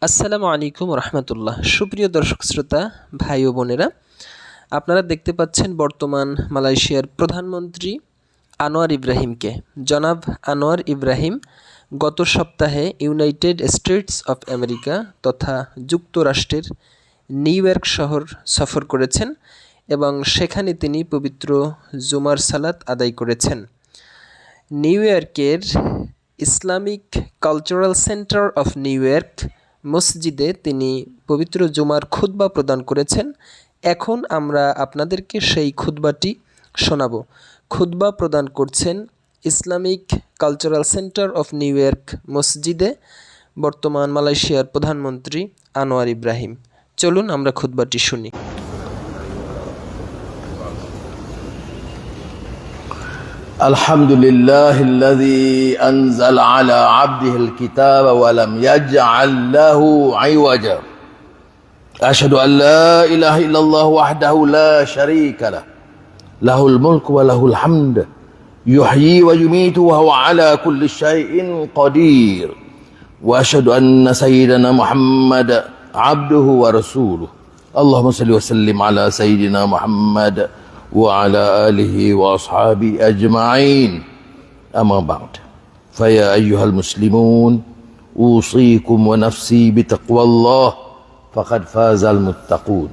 আসসালামু আলাইকুম রহমতুল্লাহ। সুপ্রিয় দর্শক শ্রোতা ভাই ও বোনেরা, আপনারা দেখতে পাচ্ছেন বর্তমান মালয়েশিয়ার প্রধানমন্ত্রী আনোয়ার ইব্রাহিমকে। জনাব আনোয়ার ইব্রাহিম গত সপ্তাহে ইউনাইটেড স্টেটস অফ আমেরিকা তথা যুক্তরাষ্ট্রের নিউ ইয়র্ক শহর সফর করেছেন এবং সেখানে তিনি পবিত্র জুমার সালাত আদায় করেছেন। নিউ ইয়র্কের Islamic cultural centre of new York মসজিদে তিনি পবিত্র জুমার খুতবা প্রদান করেছেন। এখন আমরা আপনাদেরকে সেই খুতবাটি শোনাব। খুতবা প্রদান করছেন Islamic cultural centre of new York মসজিদে বর্তমান মালয়েশিয়ার প্রধানমন্ত্রী আনোয়ার ইব্রাহিম। চলুন আমরা খুতবাটি শুনি। الحمد لله الذي أنزل على عبده الكتاب ولم يجعل له عوجا أشهد أن لا إله إلا الله وحده لا شريك له له الملك وله الحمد يحيي ويميت وهو على كل شيء قدير وأشهد أن سيدنا محمد عبده ورسوله اللهم صل وسلم على سيدنا محمد وعلى آله وأصحابه أجمعين أما بعد فيا أيها المسلمون أوصيكم ونفسي بتقوى الله فقد فاز المتقون.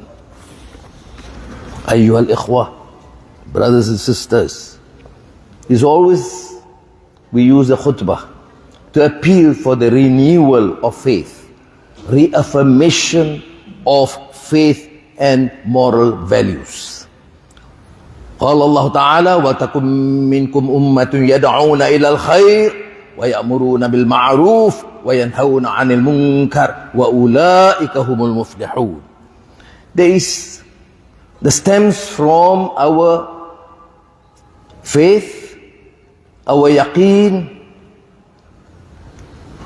أيها الإخوة, brothers and sisters, is always we use the khutbah to appeal for the renewal of faith, reaffirmation of faith and moral values. قال الله تعالى وتكن منكم أمة يدعون إلى الخير ويأمرون بالمعروف وينهون عن المنكر وأولئك هم المفلحون. This stems from our faith, our yaqeen,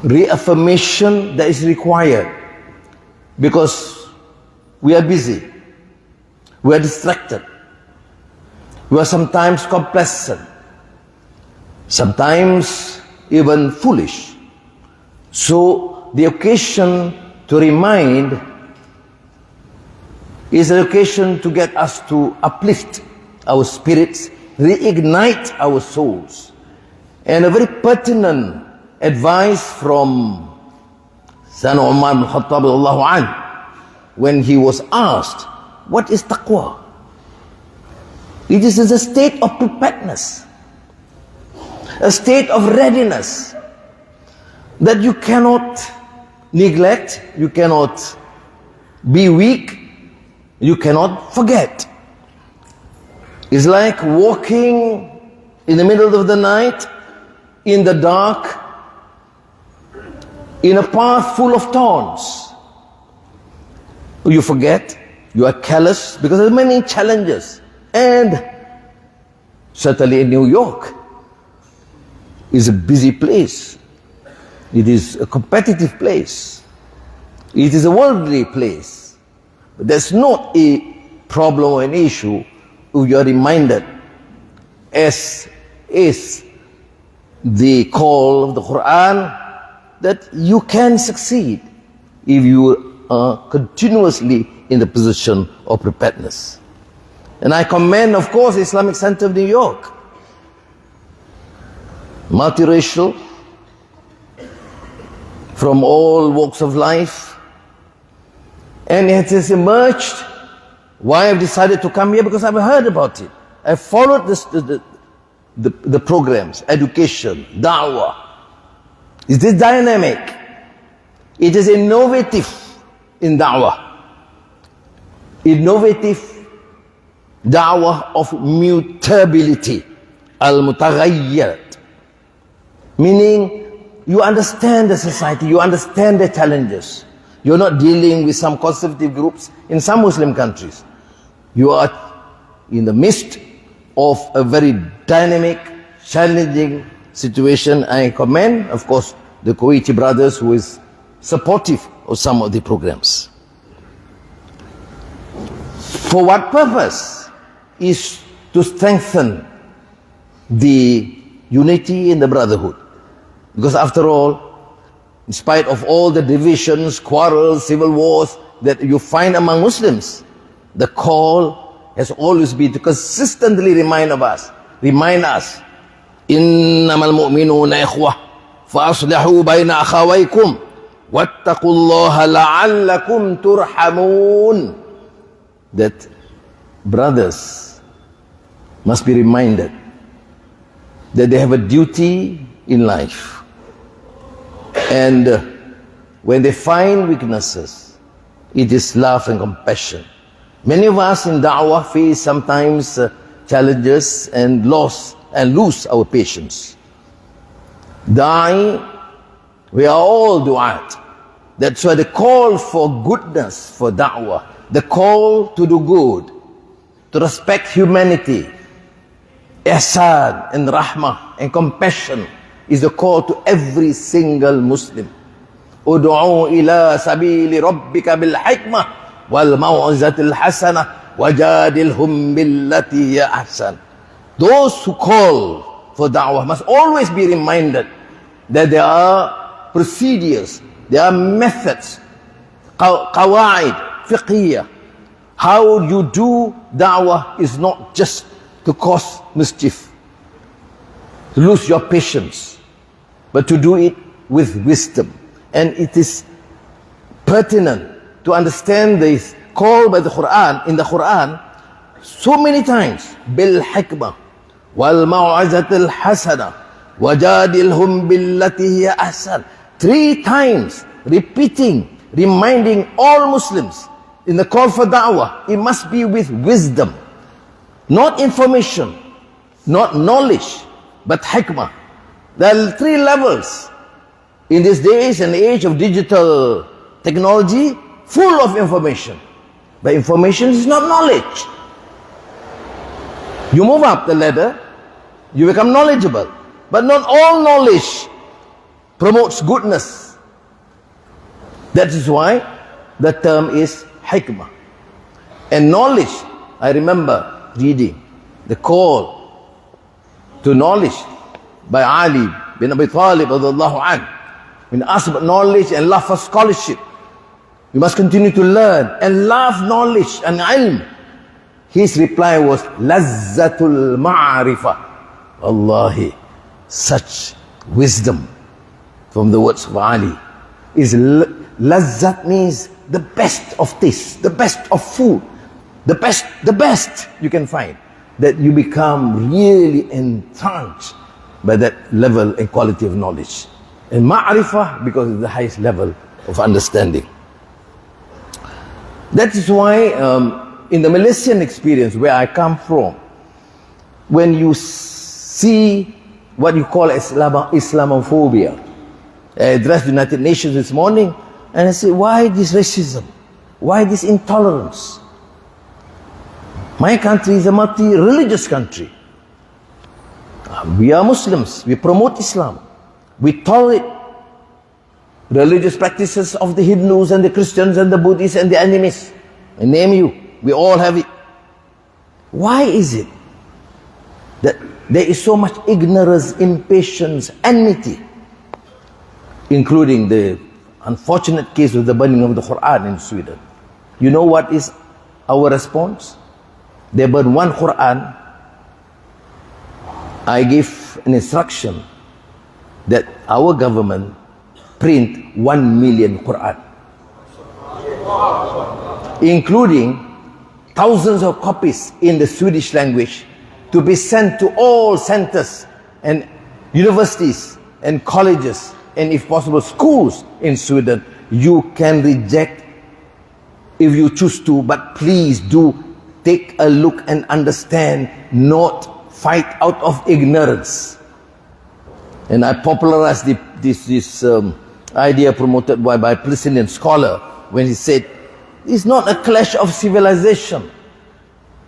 reaffirmation that is required because we are busy, we are distracted. We are sometimes complacent, sometimes even foolish. So the occasion to remind is an occasion to get us to uplift our spirits, reignite our souls. And a very pertinent advice from Sayyidina Umar bin Khattab radhiyallahu anhu when he was asked, what is taqwa? It is a state of preparedness, a state of readiness that you cannot neglect, you cannot be weak, you cannot forget. It's like walking in the middle of the night, in the dark, in a path full of thorns. You forget, you are callous because there are many challenges. And certainly in New York is a busy place. It is a competitive place. It is a worldly place. But there's not a problem or an issue if you are reminded, as is the call of the Quran, that you can succeed if you are continuously in the position of preparedness. And I commend, of course, the Islamic Center of New York, multiracial, from all walks of life, and it has emerged. Why I've decided to come here? Because I've heard about it. I've followed the programs, education, da'wah. It is dynamic. It is innovative in da'wah. Innovative da'wah of mutability, al-mutaghayyirat, meaning you understand the society, you understand the challenges. You're not dealing with some conservative groups in some Muslim countries. You are in the midst of a very dynamic, challenging situation. I commend, of course, the Kuwaiti brothers who is supportive of some of the programs. For what purpose? Is to strengthen the unity and the brotherhood. Because after all, In spite of all the divisions, quarrels, civil wars that you find among Muslims, the call has always been to consistently remind us, إنما المؤمنون إخوة فأصلحوا بين أخويكم واتقوا الله لعلكم ترحمون. That brothers must be reminded that they have a duty in life, and when they find weaknesses, it is love and compassion. Many of us in da'wah face sometimes challenges and lose our patience. We are all du'at. That's why the call for goodness, for da'wah, the call to do good, to respect humanity, ihsan and rahmah and compassion is the call to every single Muslim. Ud'u ila sabili rabbika bil hikmah wal mau'izatil hasanah wajadilhum billati hiya ahsan. Those who call for da'wah must always be reminded that there are procedures, there are methods, qawaid, fiqhiyah. How you do da'wah is not just to cause mischief, to lose your patience, but to do it with wisdom. And it is pertinent to understand this call by the Quran, in the Quran, so many times, bil hikmah wal mau'izatil hasanah wajadilhum billati hiya ahsan. 3 times repeating, reminding all Muslims in the call for da'wah, it must be with wisdom, not information, not knowledge, but hikmah. There are 3 levels in these days, an age of digital technology, full of information. But information is not knowledge. You move up the ladder, you become knowledgeable. But not all knowledge promotes goodness. That is why the term is hikmah. And knowledge, I remember reading the call to knowledge by Ali bin Abi Talib radhiyallahu anhu. When asked about knowledge and love for scholarship, you must continue to learn and love knowledge and ilm. His reply was lazzatul ma'rifah. Wallahi, such wisdom from the words of Ali is lazzat means the best of taste, the best of food, the best you can find, that you become really entranced by that level and quality of knowledge. And ma'rifah, because it's the highest level of understanding. That is why in the Malaysian experience where I come from, when you see what you call Islamophobia, I addressed the United Nations this morning and I said, why this racism? Why this intolerance? My country is a multi-religious country. We are Muslims, we promote Islam. We tolerate religious practices of the Hindus and the Christians and the Buddhists and the animist. I name you, we all have it. Why is it that there is so much ignorance, impatience, enmity, including the unfortunate case of the burning of the Quran in Sweden? You know what is our response? They burn one Quran. I give an instruction that our government print 1 million Quran, including thousands of copies in the Swedish language, to be sent to all centers and universities and colleges and, if possible, schools in Sweden. You can reject if you choose to, but please do take a look and understand, not fight out of ignorance. And I popularized this idea promoted by a Palestinian scholar when he said, it's not a clash of civilization.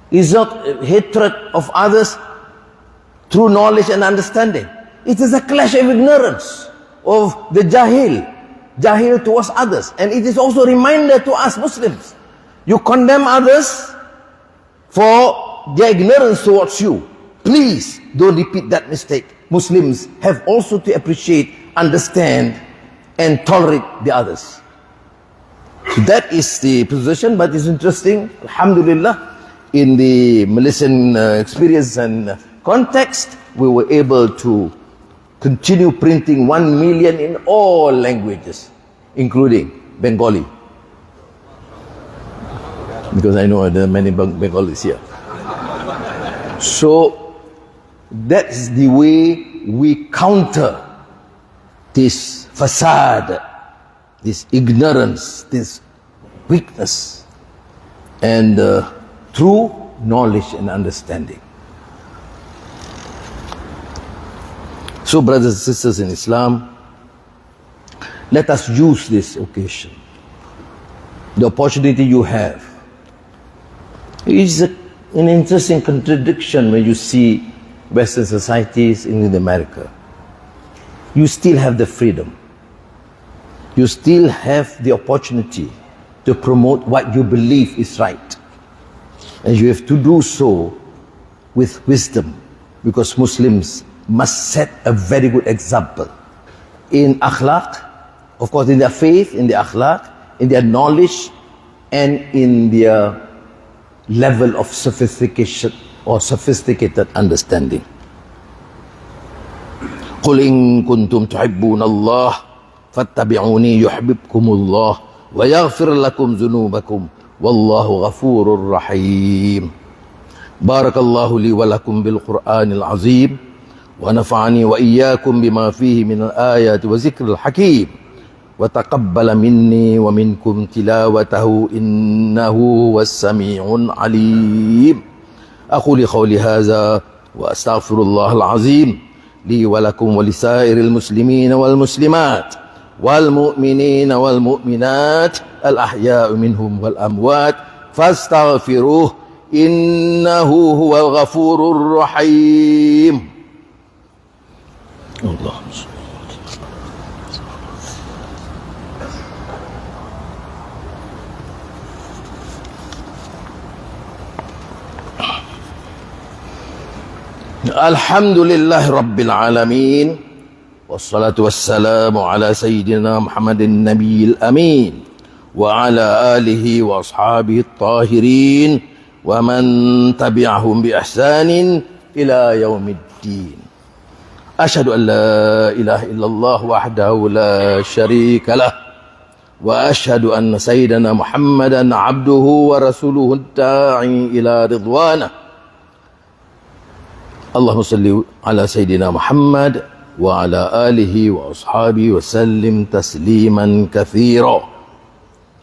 It's not hatred of others through knowledge and understanding. It is a clash of ignorance of the jahil towards others. And it is also a reminder to us Muslims. You condemn others for their ignorance towards you. Please don't repeat that mistake. Muslims have also to appreciate, understand, and tolerate the others. So that is the position, but it's interesting, alhamdulillah, in the Malaysian experience and context, we were able to continue printing 1 million in all languages, including Bengali. Because I know there are many Bengalis here. So that's the way we counter this facade, this ignorance, this weakness, and through knowledge and understanding. So, brothers and sisters in Islam, let us use this occasion, the opportunity you have. It is an interesting contradiction when you see Western societies in America. You still have the freedom. You still have the opportunity to promote what you believe is right. And you have to do so with wisdom, because Muslims must set a very good example in akhlaq, of course in their faith, in their akhlaq, in their knowledge, and in their level of sophistication or sophisticated understanding. قُلْ إِن كُنْتُمْ تُحِبُّونَ اللَّهَ فَاتَّبِعُونِي يُحْبِبْكُمُ اللَّهُ وَيَغْفِرْ لَكُمْ ذُنُوبَكُمْ وَاللَّهُ غَفُورٌ رَحِيمٌ. بارك الله لي ولكم بالقرآن العظيم ونفعني وإياكم بما فيه من الآيات وذكر الحكيم وتقبل مني ومنكم تلاوته إنه هو السميع العليم. أقول قولي هذا وأستغفر الله العظيم لي ولكم ولسائر المسلمين والمسلمات والمؤمنين والمؤمنات الأحياء منهم والأموات فاستغفروه إنه هو الغفور الرحيم. اللهم صل. الحمد لله رب العالمين والصلاة والسلام على سيدنا محمد النبي الأمين وعلى آله وأصحابه الطاهرين ومن تبعهم بإحسان إلى يوم الدين. أشهد أن لا إله إلا الله وحده لا شريك له وأشهد أن سيدنا محمدا عبده ورسوله الداعي إلى رضوانه. اللهم صل على سيدنا محمد وعلى آله وأصحابه وسلم تسليما كثيرا.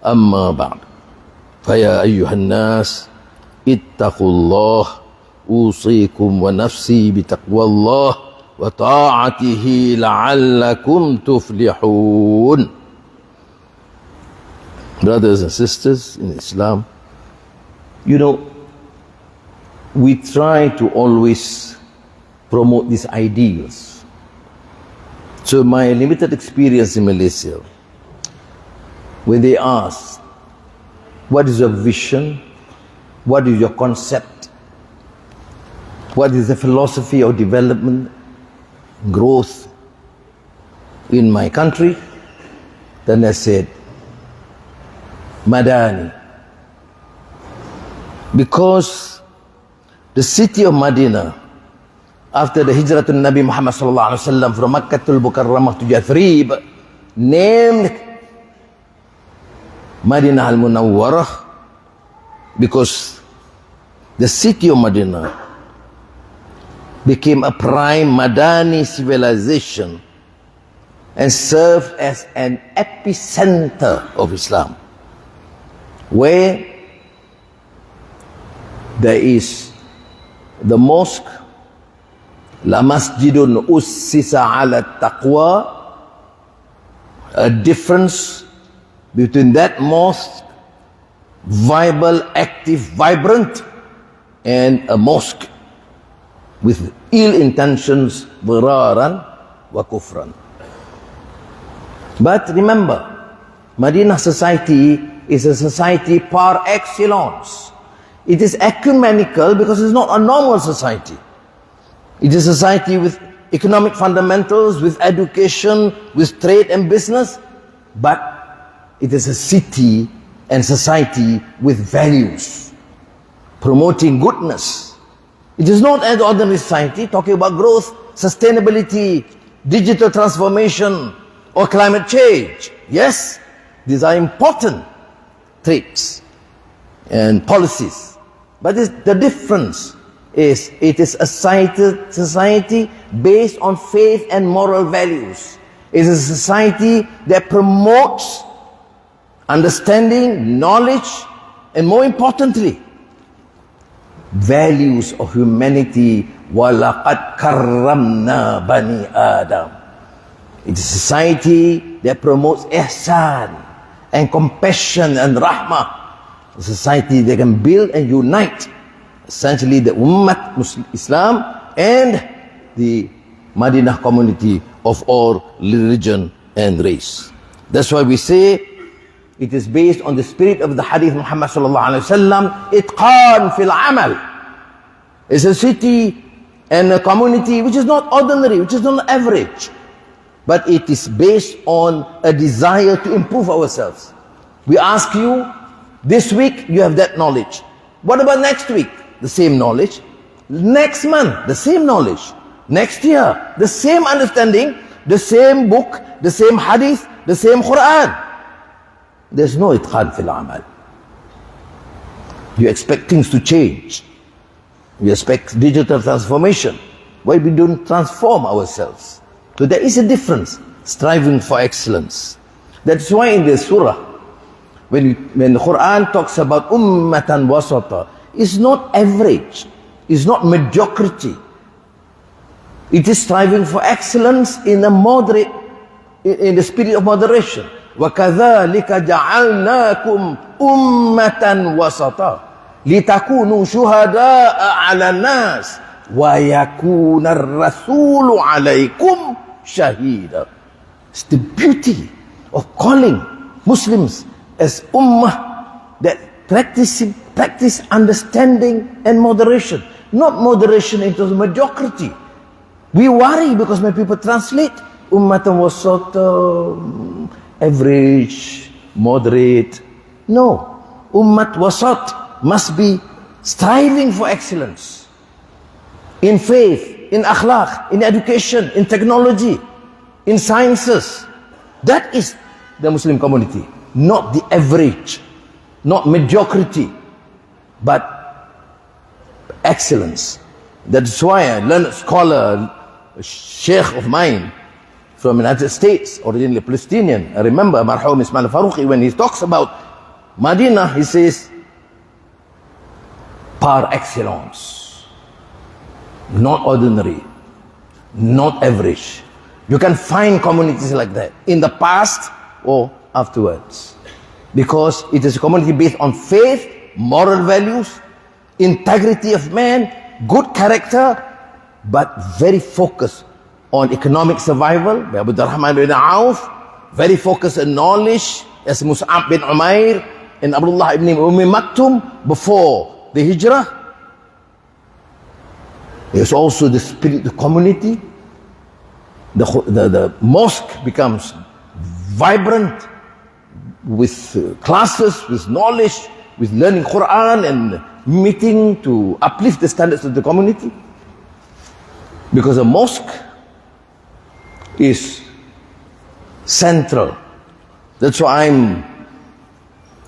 أما بعد، فيا أيها الناس اتقوا الله، أوصيكم ونفسي بتقوى الله وطاعته لعلكم تفلحون. Brothers and sisters in Islam, you know, we try to always promote these ideals. So my limited experience in Malaysia, when they ask, what is your vision? What is your concept? What is the philosophy of development, growth in my country? Then I said, Madani. Because the city of Medina, after the hijrah of Nabi Muhammad sallallahu alaihi wasallam from Makkah to Mukarramah to Yathrib, named Madinah al-Munawwarah, because the city of Medina became a prime Madani civilization and served as an epicenter of Islam, where there is the mosque, La Masjidun Ussisa ala Taqwa, a difference between that mosque, viable, active, vibrant, and a mosque with ill intentions, dhiraran wa kufran. But remember, Madinah society is a society par excellence. It is ecumenical because it's not a normal society. It is a society with economic fundamentals, with education, with trade and business, but it is a city and society with values, promoting goodness. It is not an ordinary society talking about growth, sustainability, digital transformation, or climate change. Yes, these are important traits and policies. But the difference is it is a society based on faith and moral values. It is a society that promotes understanding, knowledge, and more importantly, values of humanity. وَلَقَدْ كَرَّمْنَا بَنِي آدَمَ. It is a society that promotes ihsan and compassion and rahmah. A society that can build and unite essentially the Ummah Islam and the Madinah community of all religion and race. That's why we say it is based on the spirit of the hadith Muhammad sallallahu alaihi wasallam, itqan fil amal. It's a city and a community which is not ordinary, which is not average, but it is based on a desire to improve ourselves. We ask you, this week you have that knowledge. What about next week? The same knowledge. Next month, the same knowledge. Next year, the same understanding, the same book, the same hadith, the same Quran. There's no itqan fil amal. You expect things to change. We expect digital transformation. Why we don't transform ourselves? So there is a difference, striving for excellence. That's why in the surah, when the Quran talks about ummatan wasata, it's not average, it's not mediocrity. It is striving for excellence in a moderate, in the spirit of moderation. وَكَذَلِكَ جَعَلْنَاكُمْ أُمَّةً وَسَطًا لِتَكُونُوا شُهَدَاءَ عَلَى النَّاسِ وَيَكُونَ الرَّسُولُ عَلَيْكُمْ شَهِيدًا. It's the beauty of calling Muslims as ummah that practice understanding and moderation, not moderation into mediocrity. We worry because when people translate ummatan wasat, average, moderate. No, ummat wasat must be striving for excellence in faith, in akhlaq, in education, in technology, in sciences. That is the Muslim community, not the average, not mediocrity, but excellence. That's why a learned scholar, a sheikh of mine from the United States, originally Palestinian, I remember Marhum Ismail Farouqi, when he talks about Madinah, he says, par excellence, not ordinary, not average. You can find communities like that in the past or afterwards, because it is a community based on faith, moral values, integrity of man, good character, but very focused on economic survival. By Abu Rahman bin Auf, very focused on knowledge, as Mus'ab bin Umair and Abdullah ibn Maktum before the Hijrah. There's also the spirit of the community. The mosque becomes vibrant with classes, with knowledge, with learning Quran and meeting to uplift the standards of the community. Because a mosque is central. That's why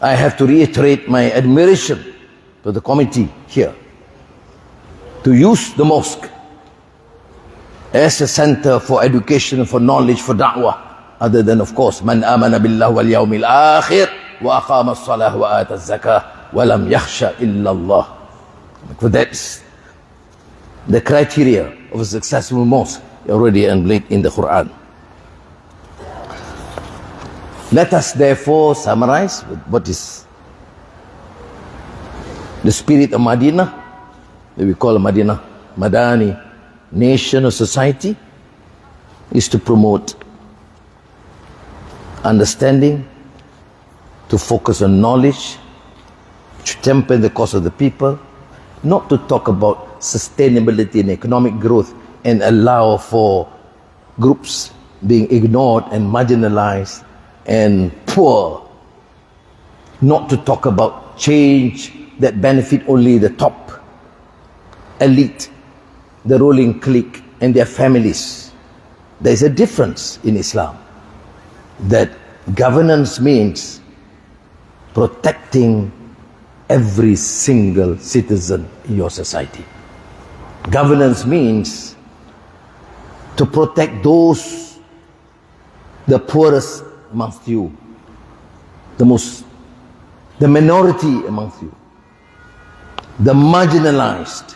I have to reiterate my admiration to the committee here to use the mosque as a center for education, for knowledge, for da'wah, other than, of course, man amana billah wal yawmil akhir wa aqama as-salah wa ata az-zakah wa lam yakhsha illa Allah. Because that's the criteria of a successful mosque already emblazoned in the Quran. Let us therefore summarize what is the spirit of Madinah, that we call Madinah, Madani, nation or society, is to promote understanding, to focus on knowledge, to temper the cause of the people, not to talk about sustainability and economic growth and allow for groups being ignored and marginalized and poor. Not to talk about change that benefit only the top elite, the ruling clique and their families. There is a difference in Islam, that governance means protecting every single citizen in your society. Governance means to protect those, the poorest amongst you, the minority amongst you, the marginalized,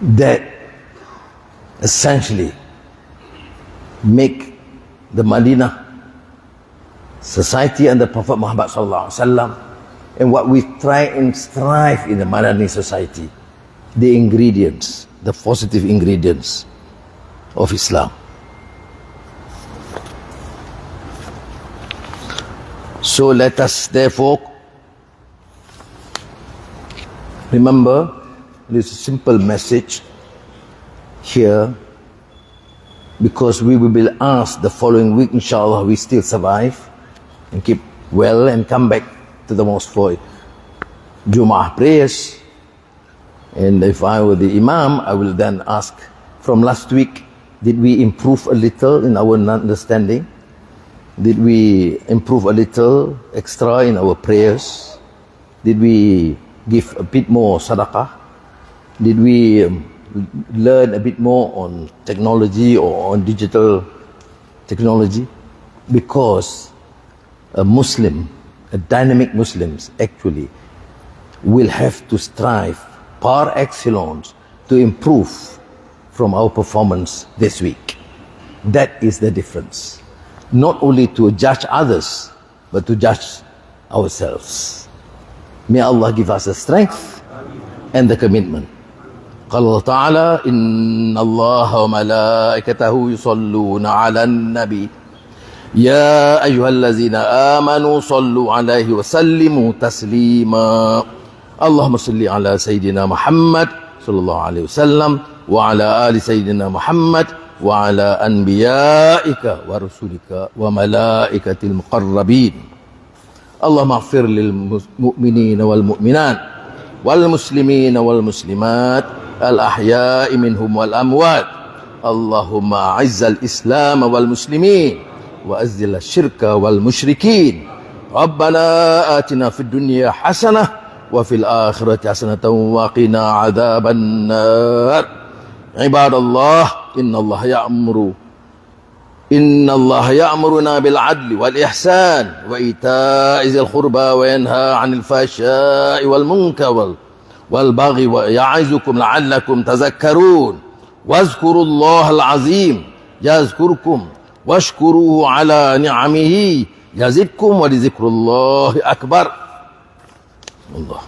that essentially make the Madinah society under Prophet Muhammad sallallahu alaihi wasallam, and what we try and strive in the Madani society, the ingredients, the positive ingredients of Islam. So let us therefore remember this simple message here, because we will be asked the following week, inshallah, we still survive and keep well and come back to the mosque for Jumu'ah prayers. And if I were the Imam, I will then ask, from last week, did we improve a little in our understanding? Did we improve a little extra in our prayers? Did we give a bit more sadaqah? Did we learn a bit more on technology or on digital technology? Because a Muslim, a dynamic Muslims actually will have to strive par excellence to improve from our performance this week. That is the difference. Not only to judge others, but to judge ourselves. May Allah give us the strength and the commitment. قال الله تعالى إن الله وملائكته يصلون على النبي يا أيها الذين آمنوا صلوا عليه وسلموا تسليما اللهم صل على سيدنا محمد صلى الله عليه وسلم وعلى آل سيدنا محمد وعلى أنبيائك ورسلك وملائكة المقربين اللهم اغفر للمؤمنين والمؤمنات والمسلمين والمسلمات الأحياء منهم والأموات اللهم أعز الإسلام والمسلمين وأذل الشرك والمشركين ربنا آتنا في الدنيا حسنة وفي الآخرة حسنة وقنا عذاب النار عباد الله إن الله يأمرنا بالعدل والإحسان وإيتاء ذي القربى وينهى عن الفحشاء والمنكر والبغي ويعظكم لعلكم تذكرون واذكروا الله العظيم يذكركم واشكروه على نعمه يزدكم ولذكر الله أكبر الله